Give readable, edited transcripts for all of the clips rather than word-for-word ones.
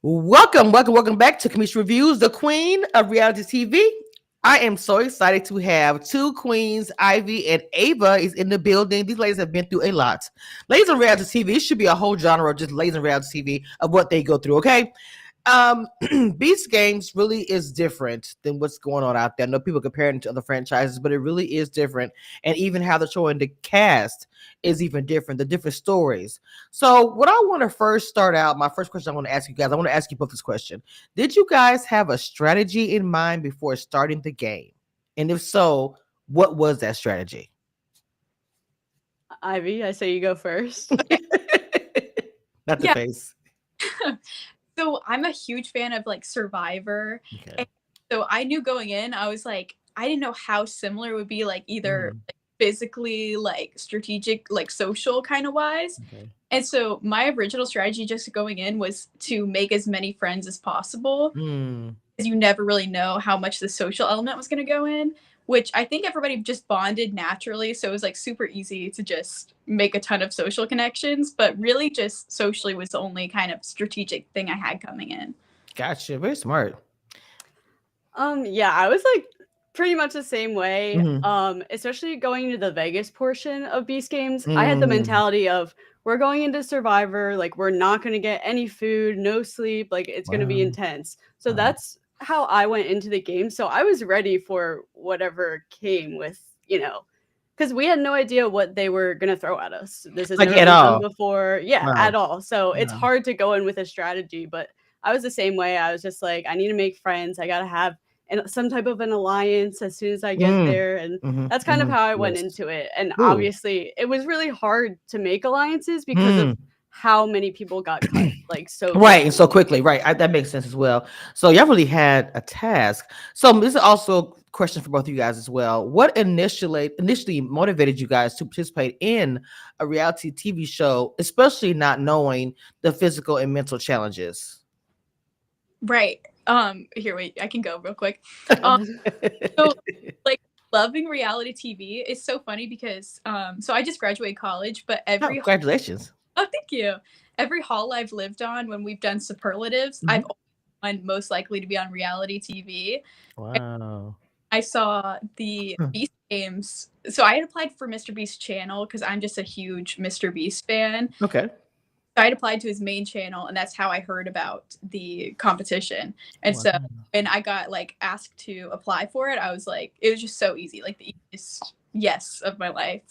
Welcome back to Commission Reviews, the queen of reality TV. I am so excited to have two queens, Ivy and Ava, is in the building. These ladies have been through a lot. Ladies in reality TV, it should be a whole genre of just ladies in reality TV of what they go through, okay? Um, Beast Games really is different than what's going on out there. I know people compare it to other franchises, but it really is different. And even how they're showing the cast is even different, the different stories. So, what I want to first start out, my first question I want to ask you guys, I want to ask you both this question. Did you guys have a strategy in mind before starting the game? And if so, what was that strategy? Ivy, I say you go first. Not the Yeah. face. So I'm a huge fan of like Survivor. Okay. And so I knew going in, I was like, I didn't know how similar it would be, like either Mm, like, physically, like strategic, like social kind of wise. okay. And so my original strategy just going in was to make as many friends as possible, Mm, because you never really know how much the social element was going to go in, which I think everybody just bonded naturally. So it was like super easy to just make a ton of social connections, but really just socially was the only kind of strategic thing I had coming in. gotcha. Very smart. Yeah, I was like pretty much the same way. Mhm. Especially going into the Vegas portion of Beast Games, I had the Mm, mentality of we're going into Survivor, like we're not going to get any food, no sleep, like it's going to be wow. intense. So Wow. that's how I went into the game. So I was ready for whatever came with, because we had no idea what they were going to throw at us. This has Like never at been done all. before. Yeah, Wow. at all. So it's Wow. hard to go in with a strategy, but I was the same way. I was just like, I need to make friends. I got to have some type of an alliance as soon as I get Mm. there. And Mhm, that's kind of mhm. how I went Yes. into it. And Ooh. obviously, it was really hard to make alliances because of Mm. how many people got cut like so Right, and so quickly. quickly, right. That makes sense as well. So y'all really had a task. So this is also a question for both of you guys as well. What initially motivated you guys to participate in a reality TV show, especially not knowing the physical and mental challenges? Right. Here, wait, I can go real quick. Um, so like loving reality TV is so funny because so I just graduated college, but Oh, congratulations. oh, thank you. Every hall I've lived on when we've done superlatives, I've Mhm. always been most likely to be on reality TV. Wow. I saw the Huh. Beast Games. So I had applied for Mr. Beast's channel because I'm just a huge Mr. Beast fan. Okay. So I had applied to his main channel, and that's how I heard about the competition. And Wow. so when I got like asked to apply for it, I was like, it was just so easy, like the easiest yes of my life.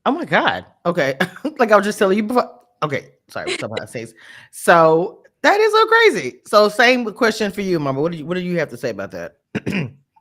Oh my God. Okay. Like I was just telling you before. Okay. Sorry. We're talking about things. So that is so crazy. So same question for you, Mama. What do you have to say about that?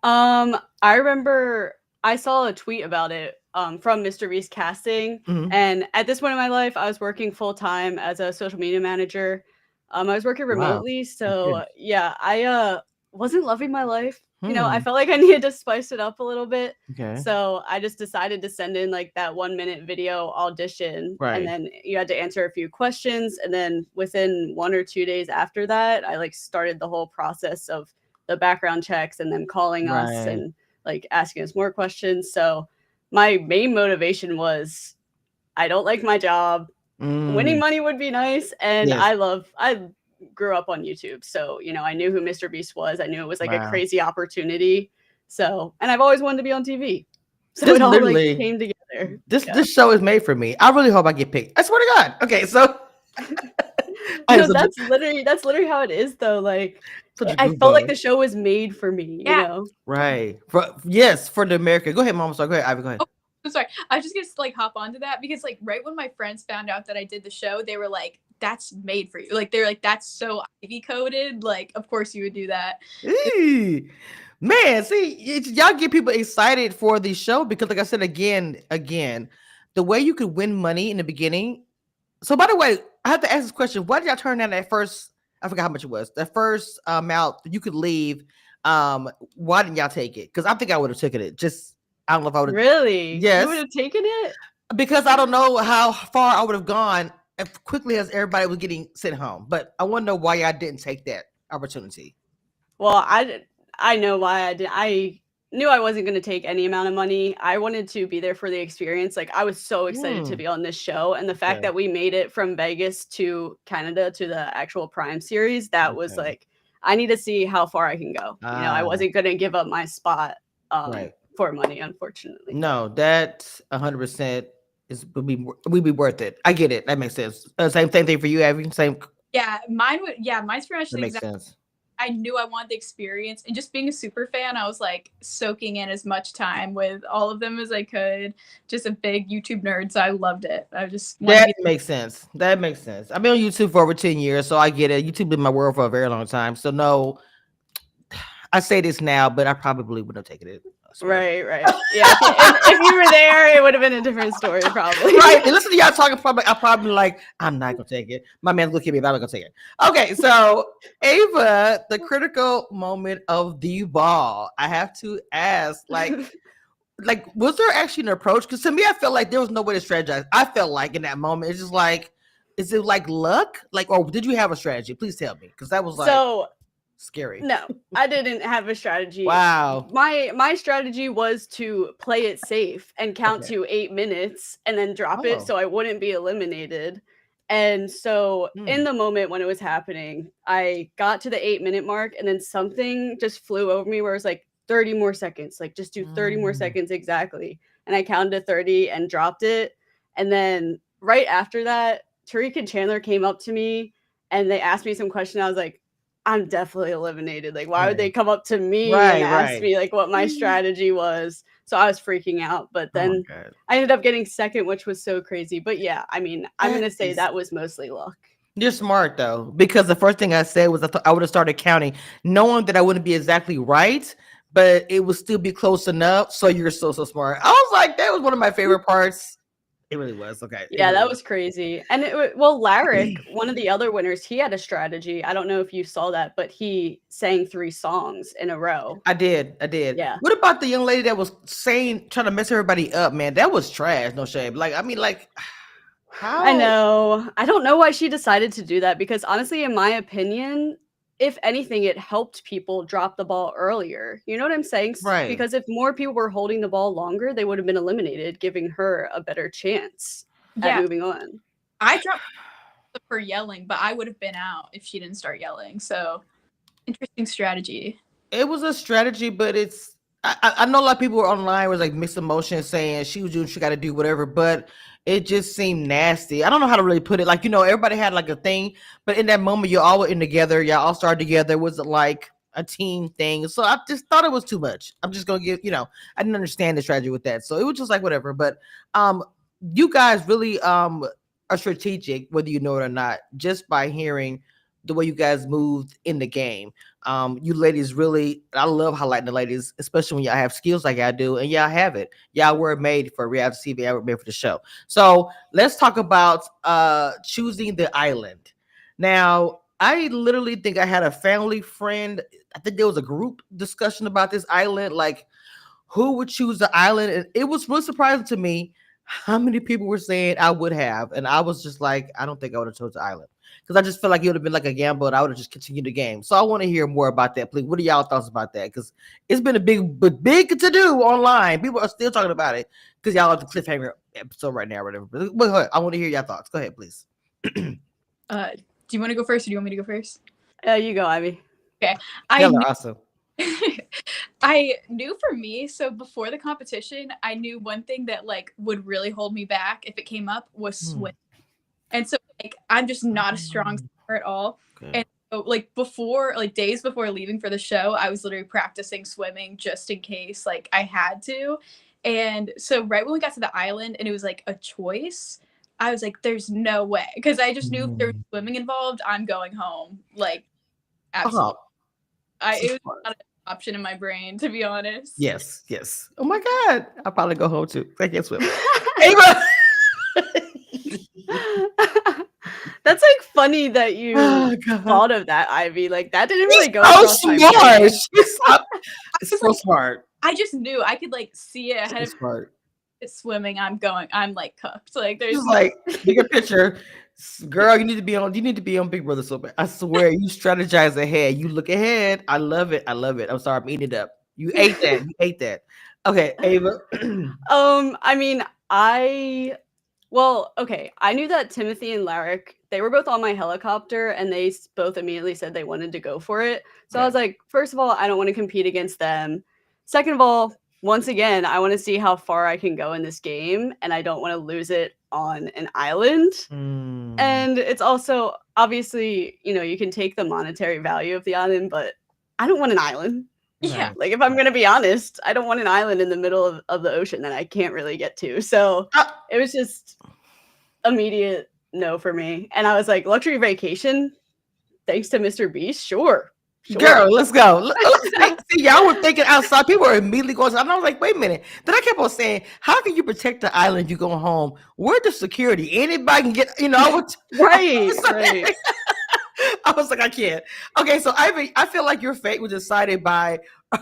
I remember I saw a tweet about it from Mr. Beast casting, Mhm. and at this point in my life, I was working full time as a social media manager. I was working Wow. remotely, Okay. so yeah, I wasn't loving my life. I Hmm. felt like I needed to spice it up a little bit. Okay. So I just decided to send in like that 1 minute video audition, and Right. then you had to answer a few questions, and then within 1 or 2 days after that, I like started the whole process of the background checks and them calling us Right. and like asking us more questions. So my main motivation was I don't like my job. Winning Mm. money would be nice, and Yes. I grew up on YouTube. So, I knew who Mr. Beast was. I knew it was like a Wow. crazy opportunity. So, and I've always wanted to be on TV. So This it all like literally came together. this Yeah. this show is made for me. I really hope I get picked. I swear to God. Okay. So I have No, such a that's literally how it is though. Like such a I felt like goofball. the show was made for me, Yeah. Right. Yes, for the America. Go ahead, Mama. Sorry. Go ahead, Ivy. Go ahead. Oh, I'm sorry. I was just gonna like hop onto that because like right when my friends found out that I did the show, they were like, "That's made for you." Like they're like, "That's so Ivy coded." Like, of course you would do that. Eee. Man, see, y'all get people excited for the show because, like I said again, the way you could win money in the beginning. So, by the way, I have to ask this question: why did y'all turn down that first? I forgot how much it was. The first amount that you could leave. Why didn't y'all take it? Because I think I would have taken it. Just I don't know if I would have. Really? You would Yes, have taken it? because I don't know how far I would have gone as quickly as everybody was getting sent home. But I want to know why y'all didn't take that opportunity. Well, I know why I did. I knew I wasn't going to take any amount of money. I wanted to be there for the experience. Like I was so excited to be on this show, and the fact Okay. that we made it from Vegas to Canada to the actual Prime series, that was Okay. like I need to see how far I can go. I Ah, wasn't going to give up my spot right. for money, unfortunately. No, that 100% would be worth it. I get it. That makes sense. Same thing for you, Abby. Same. Yeah, mine's pretty much That the makes exact. sense. I knew I wanted the experience, and just being a super fan, I was like soaking in as much time with all of them as I could. Just a big YouTube nerd, so I loved it. I just wanted to That be. makes sense. That makes sense. I've been on YouTube for over 10 years, so I get it. YouTube been my world for a very long time. So no, I say this now, but I probably wouldn't have taken it. I swear. Right. Yeah. If you were there, it would have been a different story, probably. Right. And listen to y'all talking. I'm probably like, I'm not gonna take it. My man's looking at me, but I'm not gonna take it. Okay, so Ava, the critical moment of the ball. I have to ask, like, was there actually an approach? Because to me, I felt like there was no way to strategize. I felt like in that moment, it's just like, is it like luck? Like, or did you have a strategy? Please tell me, because that was like So scary. no, I didn't have a strategy. Wow. My strategy was to play it safe and count Okay. to 8 minutes and then drop it Oh. so I wouldn't be eliminated. And so in the moment when it was happening, I got to the 8-minute mark and then something just flew over me where it was like 30 more seconds, like just do 30 more seconds exactly. And I counted to 30 and dropped it. And then right after that, Tariq and Chandler came up to me and they asked me some question. I was like, I'm definitely eliminated. Like, why would they Right. come up to me and ask Right. me like what my strategy was? So I was freaking out. But Oh my then God. I ended up getting second, which was so crazy. But yeah, I mean, I'm That gonna say is- that was mostly luck. You're smart though, because the first thing I said was I would have started counting, knowing that I wouldn't be exactly right, but it would still be close enough. So you're so smart. I was like, that was one of my favorite parts. It really was. Okay. It Yeah, really that was crazy. And well, Larrick, one of the other winners, he had a strategy. I don't know if you saw that, but he sang 3 songs in a row. I did. Yeah. What about the young lady that was trying to mess everybody up, man? That was trash. No shade. Like, I mean, like, how? I know. I don't know why she decided to do that because honestly, in my opinion, if anything, it helped people drop the ball earlier. You know what I'm saying? Right. Because if more people were holding the ball longer, they would have been eliminated, giving her a better chance at Yeah, moving on. I dropped for yelling, but I would have been out if she didn't start yelling. So interesting strategy. It was a strategy, but it's I know a lot of people were online was like mixed emotions saying she was doing she got to do whatever, but it just seemed nasty. I don't know how to really put it. Like, everybody had like a thing, but in that moment you all were in together, y'all all started together. It wasn't like a team thing. So I just thought it was too much. I'm just gonna give, I didn't understand the strategy with that. So it was just like whatever. But you guys really are strategic, whether you know it or not, just by hearing the way you guys moved in the game. You ladies really, I love highlighting the ladies, especially when y'all have skills like I do, and y'all have it. Y'all were made for reality TV, y'all were made for the show. So let's talk about choosing the island. Now, I literally think I had a family friend. I think there was a group discussion about this island, like who would choose the island, and it was really surprising to me how many people were saying I would have, and I was just like, I don't think I would have chose the island because I just feel like it would have been like a gamble, and I would have just continued the game. So I want to hear more about that, please. What are y'all thoughts about that? Because it's been a big to do online. People are still talking about it because y'all have the cliffhanger episode right now, or whatever. But I want to hear your thoughts. Go ahead, please. Do you want to go first, or do you want me to go first? You go, Ivy. Okay. Awesome. I knew for me, so before the competition, I knew one thing that like would really hold me back if it came up was swim. And so like I'm just not a strong swimmer at all. Okay. And so like days before leaving for the show, I was literally practicing swimming just in case like I had to. And so right when we got to the island and it was like a choice, I was like, there's no way. Because I just knew if there was swimming involved, I'm going home. Like absolutely. It was not an option in my brain, to be honest. Yes. Oh my God. I'll probably go home too. I can't swim. That's like funny that you thought of that, Ivy. Like that didn't really go. So smart. It's so smart. I just knew I could like see it ahead of smart. Swimming. I'm like cooked. Like there's just like bigger picture. Girl, you need to be on Big Brother so bad. I swear, you strategize ahead. You look ahead. I love it. I'm sorry, I'm eating it up. You ate that. You ate that. Okay, Ava. I mean, okay. I knew that Timothy and Larrick, they were both on my helicopter and they both immediately said they wanted to go for it. So I was like, first of all, I don't want to compete against them. Second of all, once again, I want to see how far I can go in this game and I don't want to lose it on an island. And it's also obviously, you can take the monetary value of the island, but I don't want an island. Yeah. Like, if I'm going to be honest, I don't want an island in the middle of the ocean that I can't really get to. So it was just immediate no for me. And I was like, luxury vacation, thanks to Mr. Beast, sure. Girl, let's go. See, y'all were thinking outside. People were immediately going. And I was like, wait a minute. Then I kept on saying, how can you protect the island you go home? Where's the security? Anybody can get, Right. I was like, I can't. Okay, so I feel like your fate was decided by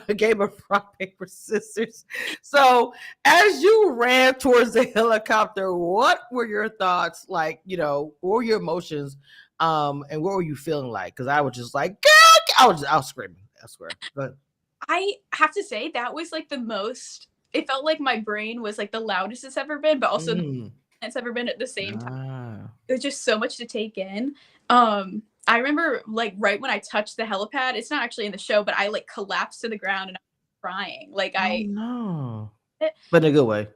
a game of rock, paper, scissors. So as you ran towards the helicopter, what were your thoughts? Like, what were your emotions? And what were you feeling like? Because I was just like, girl, I was screaming. I swear. But I have to say that was like the most. It felt like my brain was like the loudest it's ever been, but also it's ever been at the same time. It was just so much to take in. I remember like right when I touched the helipad, it's not actually in the show, but I like collapsed to the ground and I was crying. Like no. But in a good way.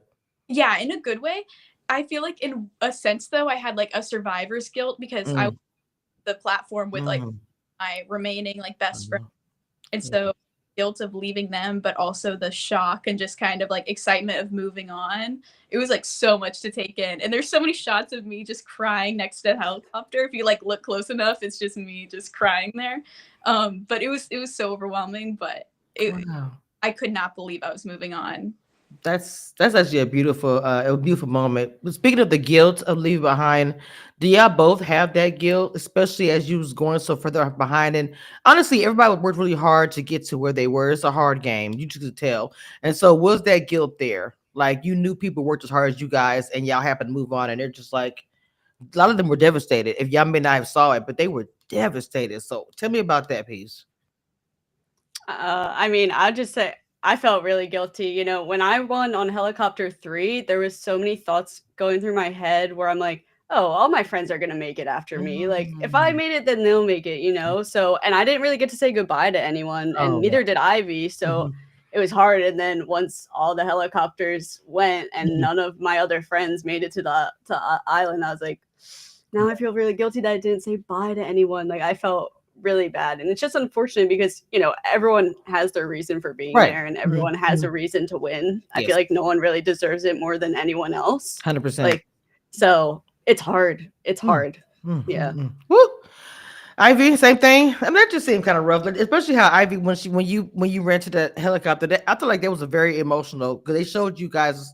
Yeah, in a good way. I feel like in a sense though, I had like a survivor's guilt because I was the platform with like my remaining like best friend. And so guilt of leaving them, but also the shock and just kind of like excitement of moving on. It was like so much to take in. And there's so many shots of me just crying next to the helicopter. If you like look close enough, it's just me just crying there. But it was so overwhelming, but I could not believe I was moving on. That's actually a beautiful moment. But speaking of the guilt of leaving behind, do y'all both have that guilt, especially as you was going so further behind? And honestly, everybody worked really hard to get to where they were. It's a hard game, you just could tell. And so, was that guilt there? Like you knew people worked as hard as you guys, and y'all happened to move on, and they're just like a lot of them were devastated. If y'all may not have saw it, but they were devastated. So, tell me about that piece. I mean, I'll just say I felt really guilty. When I won on helicopter 3, there was so many thoughts going through my head where I'm like, oh, all my friends are going to make it after me. Like if I made it, then they'll make it, So, and I didn't really get to say goodbye to anyone and neither did Ivy. So it was hard. And then once all the helicopters went and none of my other friends made it to the island, I was like, now I feel really guilty that I didn't say bye to anyone. Like I felt really bad. And it's just unfortunate because, everyone has their reason for being there and everyone has a reason to win. I feel like no one really deserves it more than anyone else. 100%. Like, so it's hard. It's hard. Yeah. Woo. Ivy, same thing. I mean, that just seemed kind of rough, especially how Ivy, when you rented that helicopter, I feel like that was a very emotional because they showed you guys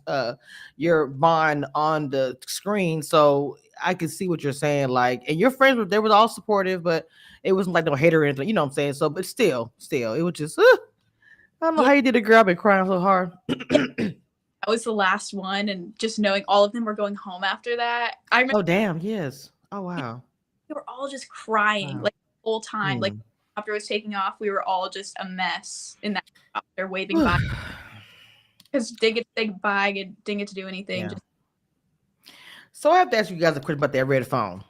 your bond on the screen, so I could see what you're saying. Like, and your friends they were all supportive, but it wasn't like no hater or anything. You know what I'm saying? So, but still, it was just. I don't know how you did it, girl. I've been crying so hard. I was the last one, and just knowing all of them were going home after that. I remember. Oh damn! Yes. Oh wow. We were all just crying like the whole time. Like after it was taking off, we were all just a mess in that helicopter waving by because didn't get to say goodbye, didn't get to do anything. Yeah. So I have to ask you guys a question about that red phone.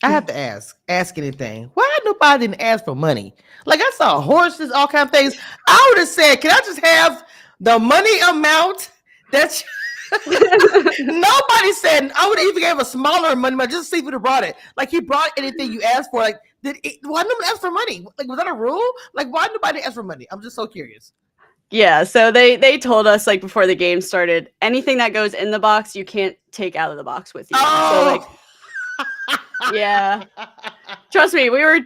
I have to ask anything. Why nobody didn't ask for money? Like I saw horses, all kind of things. I would have said, can I just have the money amount that nobody said? I would have even gave a smaller money, but just see if he brought it. Like he brought anything you asked for. Like why nobody ask for money? Like was that a rule? Like why nobody ask for money? I'm just so curious. Yeah, so they told us like before the game started, anything that goes in the box you can't take out of the box with you. Oh. So like yeah. Trust me, we were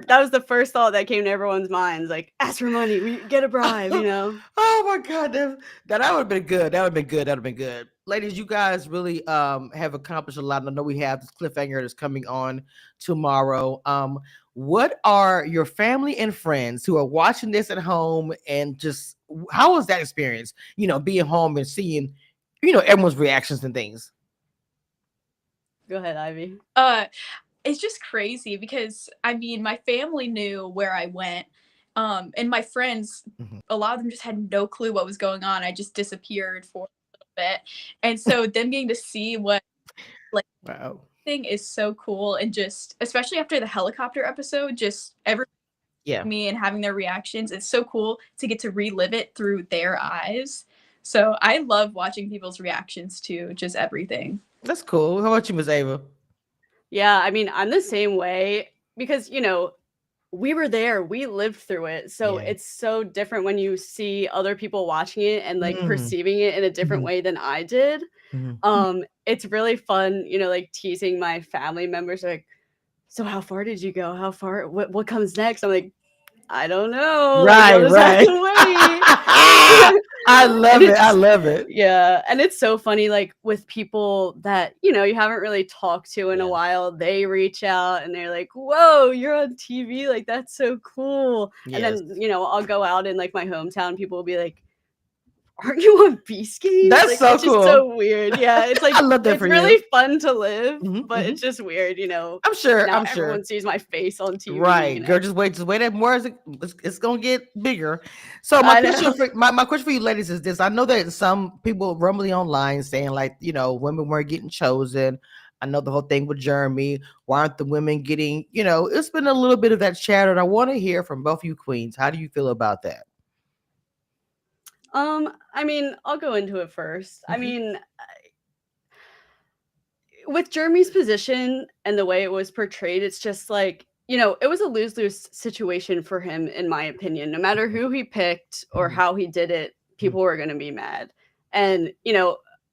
that was the first thought that came to everyone's minds. Like, ask for money, we get a bribe, Oh my god, that would have been good. That would have been good. Ladies, you guys really have accomplished a lot. I know we have this cliffhanger that's coming on tomorrow. What are your family and friends who are watching this at home and just how was that experience? Being home and seeing, everyone's reactions and things. Go ahead, Ivy. It's just crazy because I mean, my family knew where I went. And my friends, Mhm. a lot of them just had no clue what was going on. I just disappeared for a little bit. And so them getting to see what like Wow. thing is so cool, and just especially after the helicopter episode, just every Yeah, me and having their reactions, it's so cool to get to relive it through their eyes. So I love watching people's reactions to just everything. that's cool. How about you, Miss Ava? Yeah, I mean, I'm the same way because, we were there, we lived through it. So Yeah. it's so different when you see other people watching it and like Mhm, perceiving it in a different mhm, way than I did. mhm. It's really fun, like teasing my family members like, so how far did you go? How far what comes next? I'm like, I don't know. Like you'll Right, just have right. to wait. I And love it. I it's love it. yeah, and it's so funny like with people that, you haven't really talked to in a Yeah. while, they reach out and they're like, "Whoa, you're on TV. Like that's so cool." And Yes. then, I'll go out in like my hometown, people will be like, "Aren't you on Beast Games?" That's Like so it's just cool. so weird. Yeah, it's like I love that it's for you. really fun to live, Mhm, but mhm. it's just weird. I'm sure. Now I'm sure. everyone sees my face on TV. Right, girl. Just wait. That more is it's gonna get bigger. So I know. my question for you, ladies, is this: I know that some people rumbling online saying like, women weren't getting chosen. I know the whole thing with Jeremy. Why aren't the women getting? It's been a little bit of that chatter, and I want to hear from both you queens. How do you feel about that? I mean, I'll go into it first. I Okay. mean, with Jeremy's position and the way it was portrayed, it's just like, it was a lose lose situation for him, in my opinion. No matter who he picked or Mhm, how he did it, mhm, people were going to be mad. And,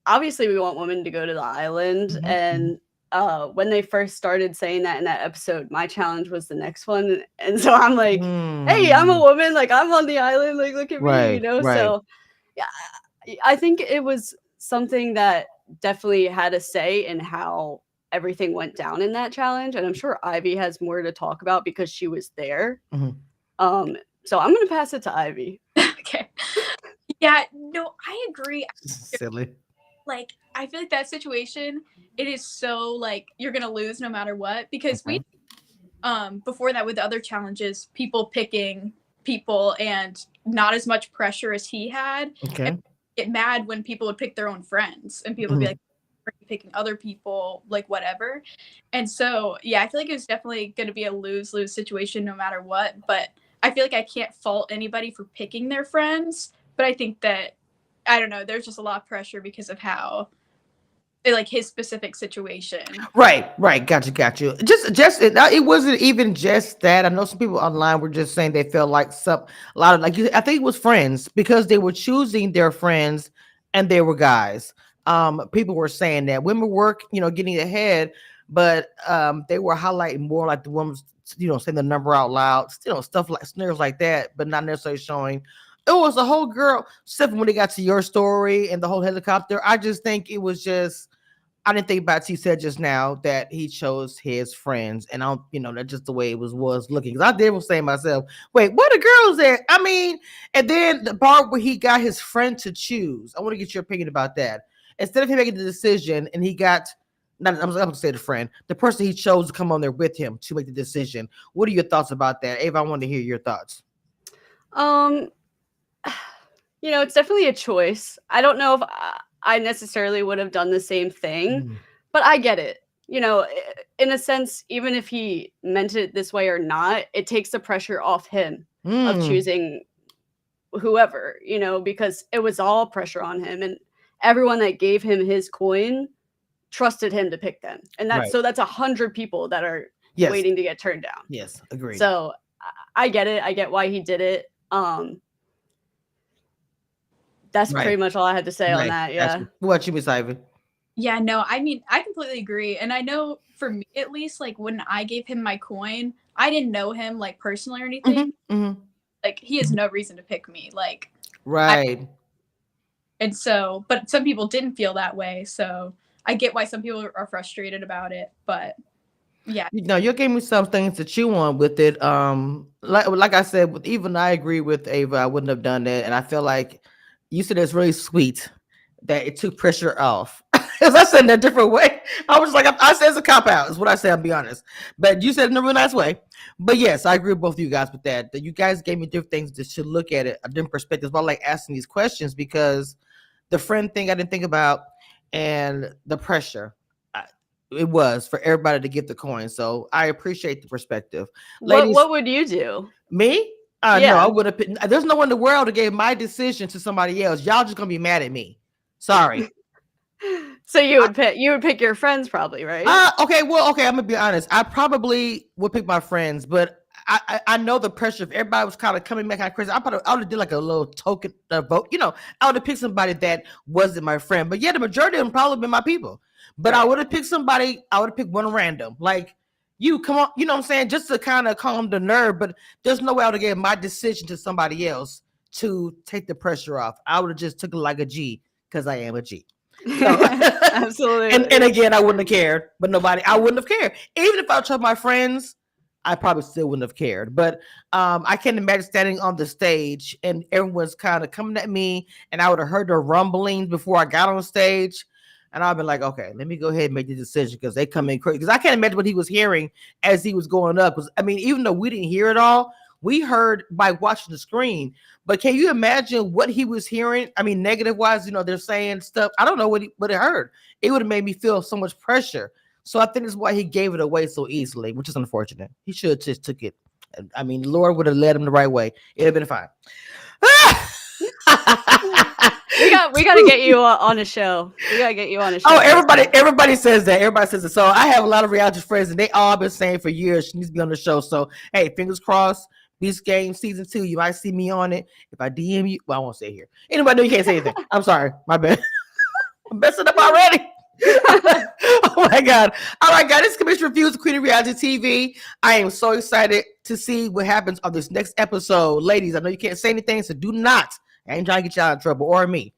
obviously, we want women to go to the island. mhm, mhm. And when they first started saying that in that episode, my challenge was the next one. And so I'm like, hey, I'm a Mm. woman. Like, I'm on the island. Like, look at me, Right, right. So yeah, I think it was something that definitely had a say in how everything went down in that challenge, and I'm sure Ivy has more to talk about because she was there. Mhm. Um, so I'm gonna pass it to Ivy. Okay. Yeah, no, I agree. Silly. Like, I feel like that situation, it is so like you're gonna lose no matter what, because we Okay. before that with the other challenges, people picking people and not as much pressure as he had. And Okay. get mad when people would pick their own friends and people would be Mhm. like, "Are you picking other people?" Like whatever. And so yeah, I feel like it was definitely gonna be a lose-lose situation no matter what. But I feel like I can't fault anybody for picking their friends. But I think that I don't know, there's just a lot of pressure because of how like his specific situation. Right, right. Got you. Just it wasn't even just that. I know some people online were just saying they felt like a lot of like I think it was friends because they were choosing their friends and they were guys. People were saying that women were, getting ahead, but they were highlighting more like the women, saying the number out loud, stuff like snares like that, but not necessarily showing. It was a whole girl. Except when they got to your story and the whole helicopter, I just think it was just I didn't think about you said just now that he chose his friends, and I don't, that's just the way it was looking. Because I did was saying myself, wait, what the girls at? I mean, and then the part where he got his friend to choose. I want to get your opinion about that. Instead of him making the decision, and he got not I'm going to say the person he chose to come on there with him to make the decision. What are your thoughts about that, Ava? I want to hear your thoughts. Um, it's definitely a choice. I don't know if I necessarily would have done the same thing, Mm. but I get it. In a sense, even if he meant it this way or not, it takes the pressure off him of Mm. choosing whoever, because it was all pressure on him, and everyone that gave him his coin trusted him to pick them. And Right. that's 100 people that are Yes. waiting to get turned down. Yes. Agreed. So I get it. I get why he did it. That's Right. pretty much all I had to say on Right. that. Gotcha. Yeah. What about you, Miss Ivy? Yeah, no, I mean, I completely agree. And I know for me at least, like when I gave him my coin, I didn't know him like personally or anything. Mm-hmm. Like he has no reason to pick me. Like Right. and so but some people didn't feel that way. So I get why some people are frustrated about it. But yeah. You gave me some things to chew on with it. Like I said, even I agree with Ava. I wouldn't have done that, and I feel like you said it's really sweet that it took pressure off. Because I said in a different way. I was like, I said it's a cop out, is what I said, I'll be honest. But you said it in a real nice way. But yes, I agree with both of you guys with that. That you guys gave me different things to look at it, different perspectives. But I like asking these questions because the friend thing I didn't think about and the pressure. It was for everybody to get the coin. So I appreciate the perspective. Ladies, What would you do? me? No, I Yeah. would have. There's no one in the world that gave my decision to somebody else. Y'all just gonna be mad at me. Sorry. So you would pick your friends probably, right? Okay. Well, okay. I'm gonna be honest. I probably would pick my friends, but I know the pressure. If everybody was kind of coming back kind of crazy, I would have did like a little token vote. I would have picked somebody that wasn't my friend. But yeah, the majority of them probably been my people. But I would have picked somebody. I would have picked one random, like you. Come on, you know what I'm saying, just to kind of calm the nerve. But there's no way I would have gave my decision to somebody else to take the pressure off. I would have just took it like a G because I am a G. So, Absolutely. and again, I wouldn't have cared, but I wouldn't have cared. Even if I told my friends, I probably still wouldn't have cared. But I can't imagine standing on the stage and everyone's kind of coming at me, and I would have heard the rumblings before I got on stage. And I've been like, okay, let me go ahead and make the decision because they come in crazy. Because I can't imagine what he was hearing as he was going up. Because I mean, even though we didn't hear it all, we heard by watching the screen. But can you imagine what he was hearing? I mean, negative wise, they're saying stuff. I don't know what he heard. It would have made me feel so much pressure. So I think that's why he gave it away so easily, which is unfortunate. He should have just took it. I mean, the Lord would have led him the right way. It'd have been fine. We got to get you on a show. We got to get you on a show. Oh, everybody says that. Everybody says it. So I have a lot of reality friends, and they all been saying for years she needs to be on the show. So hey, fingers crossed. Beast Game season 2, you might see me on it. If I DM you, well, I won't say it here. Anybody know you can't say anything. I'm sorry, my bad. I'm messing up already. Oh my god! All right, guys, this is Commission Reviews of Queen of Reality TV. I am so excited to see what happens on this next episode, ladies. I know you can't say anything, so do not. I ain't trying to get y'all in trouble or me.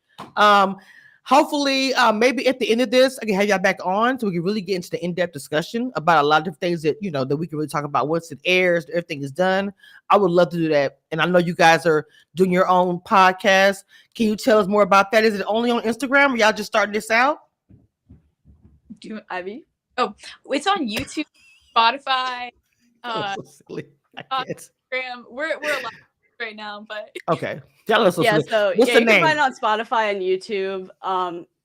Hopefully, maybe at the end of this, I can have y'all back on so we can really get into the in-depth discussion about a lot of different things that that we can really talk about once it airs, everything is done. I would love to do that. And I know you guys are doing your own podcast. Can you tell us more about that? Is it only on Instagram or y'all just starting this out? Do you, Ivy? Oh, it's on YouTube, Spotify, So silly. I can't. Instagram. We're live right now, but Okay. Tell us Yeah, so what's the you name? can find it on Spotify and YouTube.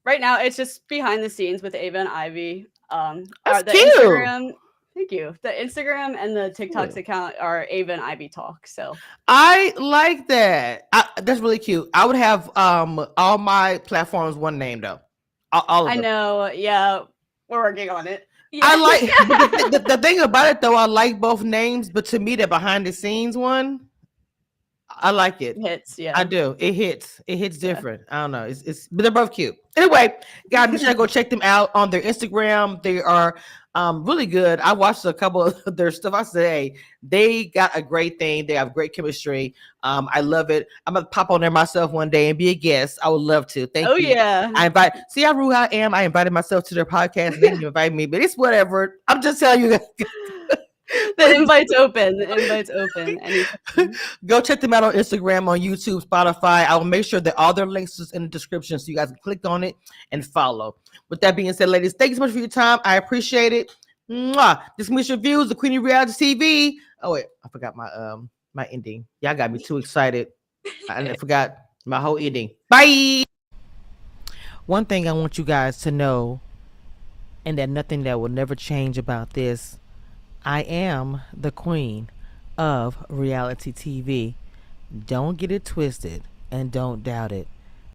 Right now it's just behind the scenes with Ava and Ivy. That's The cute. Instagram, thank you. The Instagram and the TikTok's account are Ava and Ivy Talk. So I like that. That's really cute. I would have all my platforms one name though. All of I them. know, yeah, we're working on it. yeah. I like but the thing about it though, I like both names, but to me the behind the scenes one, I like it. Hits, yeah. I do. It hits. It hits different. I don't know. But they're both cute. Anyway, guys, be sure to go check them out on their Instagram. They are really good. I watched a couple of their stuff. I said, hey, they got a great thing. They have great chemistry. I love it. I'm gonna pop on there myself one day and be a guest. I would love to. Thank you. Oh yeah. See how rude I am. I invited myself to their podcast. They didn't invite me, but it's whatever. I'm just telling you. The invite's open. The invite's open. Anytime. Go check them out on Instagram, on YouTube, Spotify. I will make sure that all their links is in the description so you guys can click on it and follow. With that being said, ladies, thank you so much for your time. I appreciate it. Mwah. This is Mission Reviews, the Queen of Reality TV. Oh wait, I forgot my ending. Y'all got me too excited. I forgot my whole ending. Bye. One thing I want you guys to know, and that nothing that will never change about this, I am the queen of reality TV. Don't get it twisted and don't doubt it.